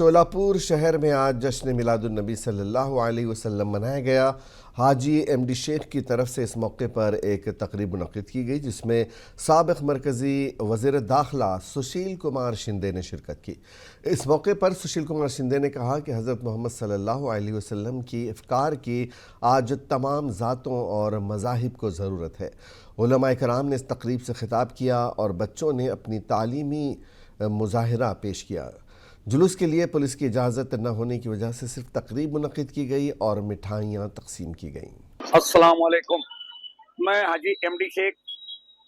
शोलापुर शहर में आज जश्न मिलादुन्नबी सल्लल्लाहु अलैहि वसल्लम मनाया गया। हाजी एमडी शेख की तरफ से इस मौके पर एक तकरीब मुनक्किद की गई, जिसमें साबिक़ मरकज़ी वज़ीर दाखिला सुशील कुमार शिंदे ने शिरकत की। इस मौके पर सुशील कुमार शिंदे ने कहा कि हज़रत मोहम्मद सल्लल्लाहु अलैहि वसल्लम की इफ़्कार की आज तमाम ज़ातों और मज़ाहिब को ज़रूरत है। उलमाए कराम ने इस तकरीब से खिताब किया और बच्चों ने अपनी तालीमी मुज़ाहिरा पेश किया। जुलूस के लिए पुलिस की इजाज़त न होने की वजह से सिर्फ तकरीब मुनक्किद की गई और मिठाइयाँ तकसीम की गईं। अस्सलाम वालेकुम। मैं हाजी एमडी शेख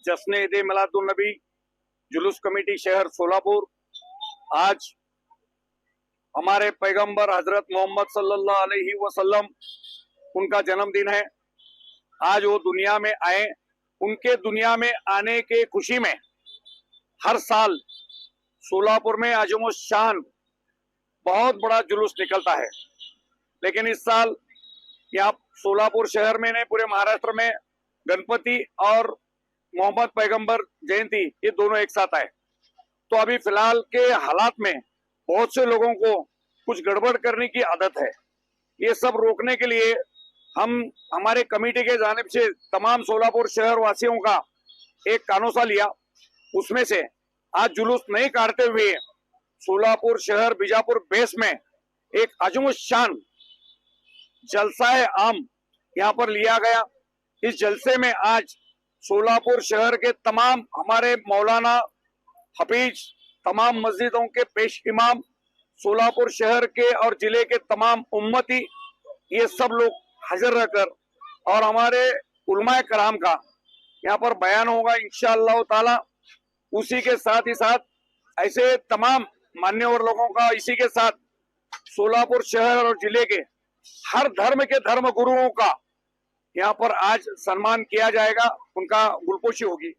जश्न ईद मिलादुन्नबी जुलूस कमेटी शहर सोलापुर। आज हमारे पैगंबर हजरत मोहम्मद सल्लल्लाहु अलैहि वसल्लम उनका जन्मदिन है। आज वो दुनिया में आए, उनके दुनिया में आने के खुशी में हर साल सोलापुर में आजम शान बहुत बड़ा जुलूस निकलता है। लेकिन इस साल यहाँ सोलापुर शहर में नहीं, पूरे महाराष्ट्र में गणपति और मोहम्मद पैगंबर जयंती ये दोनों एक साथ आए। तो अभी फिलहाल के हालात में बहुत से लोगों को कुछ गड़बड़ करने की आदत है। ये सब रोकने के लिए हम हमारे कमेटी के जानिब से तमाम सोलापुर शहर वासियों का एक कानूसा लिया। उसमें से आज जुलूस नहीं काटते हुए सोलापुर शहर बीजापुर बेस में एक अजम शान जलसाए आम यहाँ पर लिया गया। इस जलसे में आज सोलापुर शहर के तमाम हमारे मौलाना हफीज, तमाम मस्जिदों के पेश इमाम, सोलापुर शहर के और जिले के तमाम उम्मती, ये सब लोग हाजिर रहकर और हमारे उलमाए कराम का यहाँ पर बयान होगा इंशाअल्लाह ताला। उसी के साथ ही साथ ऐसे तमाम मान्यवर लोगों का इसी के साथ सोलापुर शहर और जिले के हर धर्म के धर्म गुरुओं का यहाँ पर आज सम्मान किया जाएगा, उनका गुलपोशी होगी।